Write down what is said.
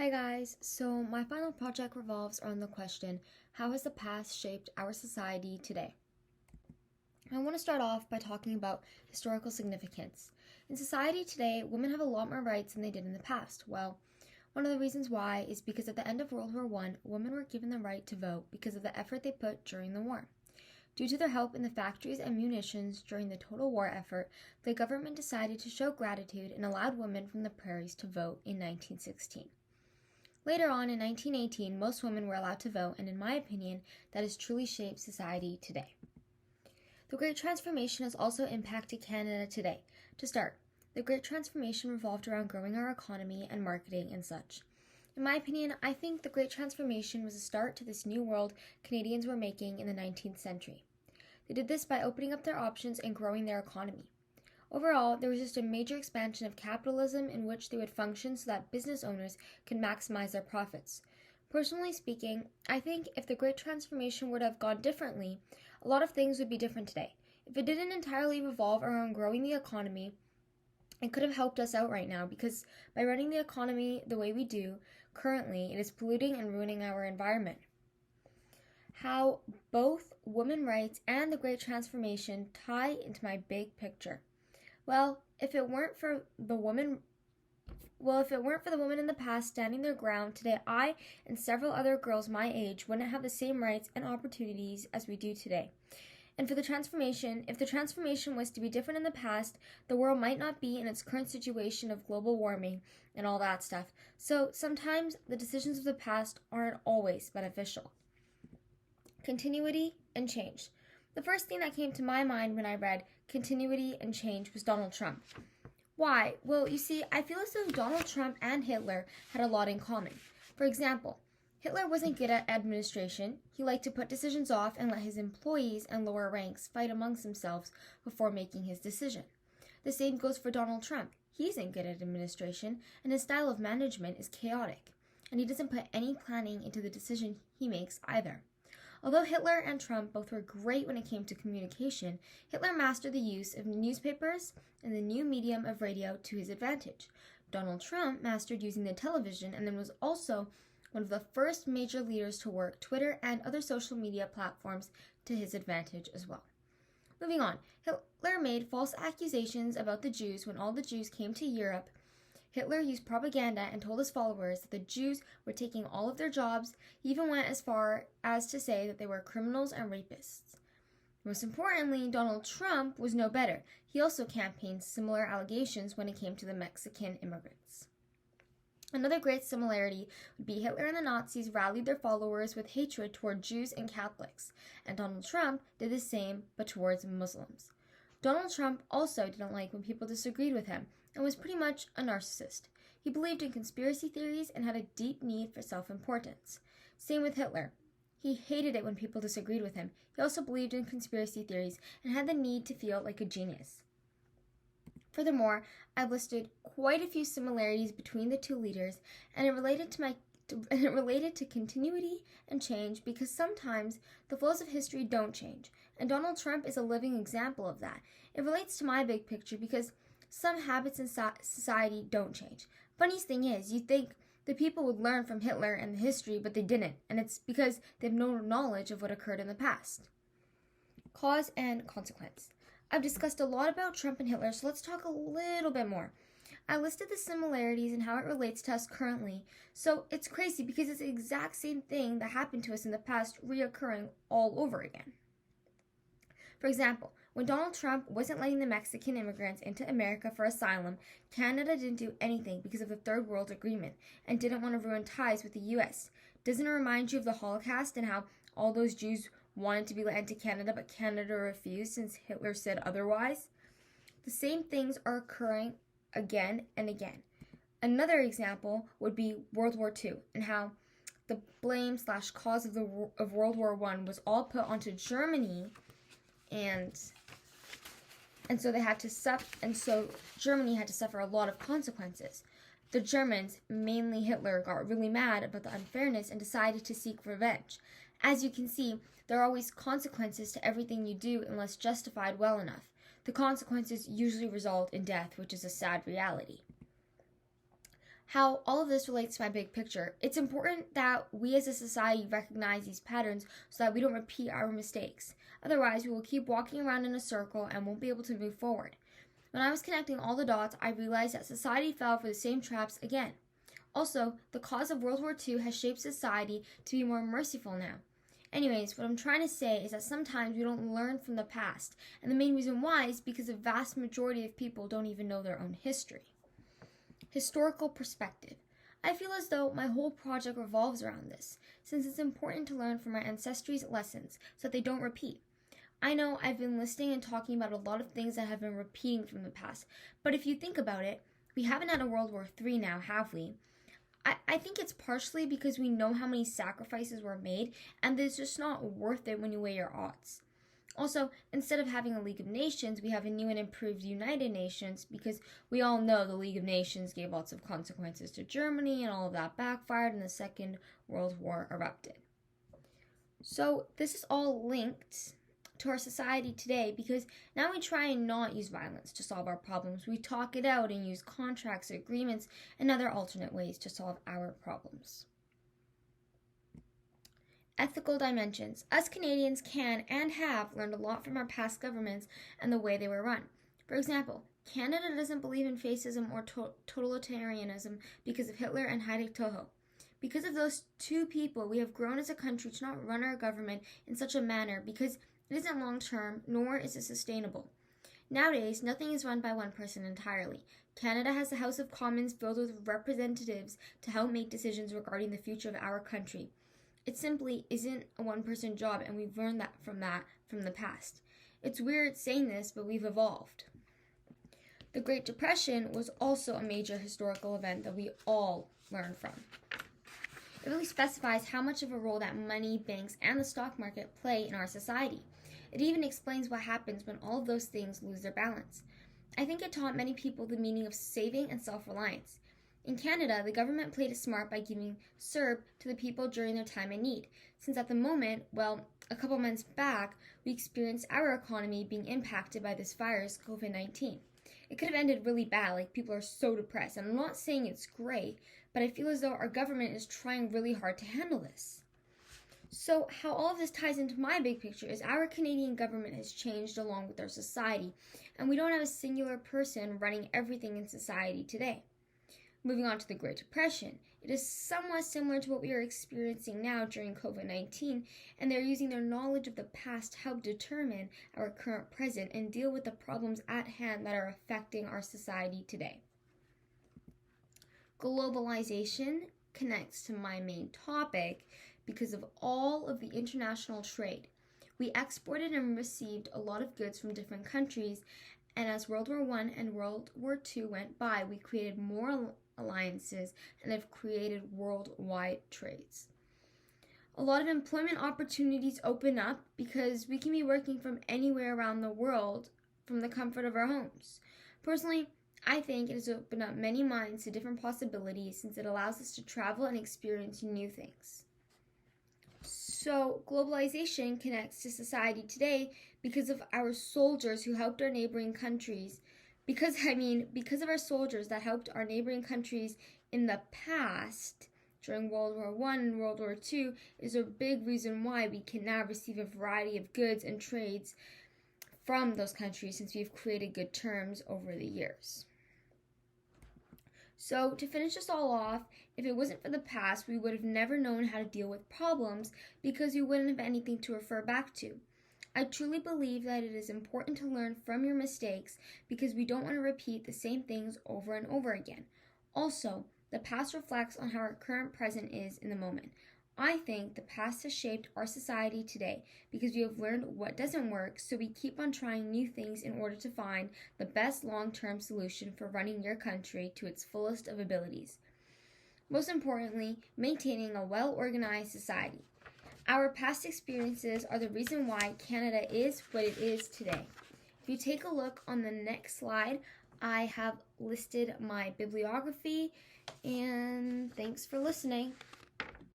Hi guys, so my final project revolves around the question, how has the past shaped our society today? I want to start off by talking about historical significance. In society today, women have a lot more rights than they did in the past. Well, one of the reasons why is because at the end of World War I, women were given the right to vote because of the effort they put during the war. Due to their help in the factories and munitions during the total war effort, the government decided to show gratitude and allowed women from the prairies to vote in 1916. Later on, in 1918, most women were allowed to vote, and in my opinion, that has truly shaped society today. The Great Transformation has also impacted Canada today. To start, the Great Transformation revolved around growing our economy and marketing and such. In my opinion, I think the Great Transformation was a start to this new world Canadians were making in the 19th century. They did this by opening up their options and growing their economy. Overall, there was just a major expansion of capitalism in which they would function so that business owners could maximize their profits. Personally speaking, I think if the Great Transformation would have gone differently, a lot of things would be different today. If it didn't entirely revolve around growing the economy, it could have helped us out right now because by running the economy the way we do, currently it is polluting and ruining our environment. How both women's rights and the Great Transformation tie into my big picture. If it weren't for the women in the past standing their ground, today I and several other girls my age wouldn't have the same rights and opportunities as we do today. And for the transformation, if the transformation was to be different in the past, the world might not be in its current situation of global warming and all that stuff. So sometimes the decisions of the past aren't always beneficial. Continuity and change. The first thing that came to my mind when I read Continuity and Change was Donald Trump. Why? Well, you see, I feel as though Donald Trump and Hitler had a lot in common. For example, Hitler wasn't good at administration. He liked to put decisions off and let his employees and lower ranks fight amongst themselves before making his decision. The same goes for Donald Trump. He isn't good at administration, and his style of management is chaotic, and he doesn't put any planning into the decision he makes either. Although Hitler and Trump both were great when it came to communication, Hitler mastered the use of newspapers and the new medium of radio to his advantage. Donald Trump mastered using the television and then was also one of the first major leaders to work Twitter and other social media platforms to his advantage as well. Moving on, Hitler made false accusations about the Jews when all the Jews came to Europe. Hitler used propaganda and told his followers that the Jews were taking all of their jobs. He even went as far as to say that they were criminals and rapists. Most importantly, Donald Trump was no better. He also campaigned similar allegations when it came to the Mexican immigrants. Another great similarity would be Hitler and the Nazis rallied their followers with hatred toward Jews and Catholics, and Donald Trump did the same but towards Muslims. Donald Trump also didn't like when people disagreed with him and was pretty much a narcissist. He believed in conspiracy theories and had a deep need for self-importance. Same with Hitler. He hated it when people disagreed with him. He also believed in conspiracy theories and had the need to feel like a genius. Furthermore, I've listed quite a few similarities between the two leaders, and it related to continuity and change because sometimes the flows of history don't change, and Donald Trump is a living example of that. It relates to my big picture because some habits in society don't change. Funniest thing is, you'd think the people would learn from Hitler and the history, but they didn't, and it's because they have no knowledge of what occurred in the past. Cause and consequence. I've discussed a lot about Trump and Hitler, so let's talk a little bit more. I listed the similarities and how it relates to us currently, so it's crazy because it's the exact same thing that happened to us in the past reoccurring all over again. For example, when Donald Trump wasn't letting the Mexican immigrants into America for asylum, Canada didn't do anything because of the Third World Agreement and didn't want to ruin ties with the U.S. Doesn't it remind you of the Holocaust and how all those Jews wanted to be let into Canada, but Canada refused since Hitler said otherwise? The same things are occurring again and again. Another example would be World War II and how the blame/cause of World War I was all put onto Germany, and so they had to suffer, and so Germany had to suffer a lot of consequences. The Germans, mainly Hitler, got really mad about the unfairness and decided to seek revenge. As you can see, there are always consequences to everything you do unless justified well enough. The consequences usually result in death, which is a sad reality. how all of this relates to my big picture. It's important that we as a society recognize these patterns so that we don't repeat our mistakes. Otherwise, we will keep walking around in a circle and won't be able to move forward. When I was connecting all the dots, I realized that society fell for the same traps again. Also, the cause of World War II has shaped society to be more merciful now. Anyways, what I'm trying to say is that sometimes we don't learn from the past, and the main reason why is because the vast majority of people don't even know their own history. Historical perspective. I feel as though my whole project revolves around this, since it's important to learn from our ancestry's lessons so that they don't repeat. I know I've been listening and talking about a lot of things that have been repeating from the past, but if you think about it, we haven't had a World War III now, have we? I think it's partially because we know how many sacrifices were made, and it's just not worth it when you weigh your odds. Also, instead of having a League of Nations, we have a new and improved United Nations because we all know the League of Nations gave lots of consequences to Germany and all of that backfired and the Second World War erupted. So this is all linked to our society today because now we try and not use violence to solve our problems. We talk it out and use contracts, agreements, and other alternate ways to solve our problems. Ethical dimensions. Us Canadians can and have learned a lot from our past governments and the way they were run. For example, Canada doesn't believe in fascism or totalitarianism because of Hitler and Heidi Toho. Because of those two people, we have grown as a country to not run our government in such a manner because it isn't long-term, nor is it sustainable. Nowadays, nothing is run by one person entirely. Canada has the House of Commons filled with representatives to help make decisions regarding the future of our country. It simply isn't a one-person job, and we've learned that from the past. It's weird saying this, but we've evolved. The Great Depression was also a major historical event that we all learn from. It really specifies how much of a role that money, banks, and the stock market play in our society. It even explains what happens when all of those things lose their balance. I think it taught many people the meaning of saving and self-reliance. In Canada, the government played it smart by giving CERB to the people during their time in need, since at the moment, a couple months back, we experienced our economy being impacted by this virus, COVID-19. It could have ended really bad, like people are so depressed, and I'm not saying it's great, but I feel as though our government is trying really hard to handle this. So how all of this ties into my big picture is our Canadian government has changed along with our society, and we don't have a singular person running everything in society today. Moving on to the Great Depression, it is somewhat similar to what we are experiencing now during COVID-19, and they're using their knowledge of the past to help determine our current present and deal with the problems at hand that are affecting our society today. Globalization connects to my main topic because of all of the international trade. We exported and received a lot of goods from different countries, and as World War I and World War II went by, we created more alliances and have created worldwide trades. A lot of employment opportunities open up because we can be working from anywhere around the world from the comfort of our homes. Personally, I think it has opened up many minds to different possibilities since it allows us to travel and experience new things. So, globalization connects to society today because of our soldiers who helped our neighboring countries. Because of our soldiers that helped our neighboring countries in the past, during World War I and World War II, is a big reason why we can now receive a variety of goods and trades from those countries since we've created good terms over the years. So, to finish this all off, if it wasn't for the past, we would have never known how to deal with problems because we wouldn't have anything to refer back to. I truly believe that it is important to learn from your mistakes because we don't want to repeat the same things over and over again. Also, the past reflects on how our current present is in the moment. I think the past has shaped our society today because we have learned what doesn't work, so we keep on trying new things in order to find the best long-term solution for running your country to its fullest of abilities. Most importantly, maintaining a well-organized society. Our past experiences are the reason why Canada is what it is today. If you take a look on the next slide, I have listed my bibliography, and thanks for listening.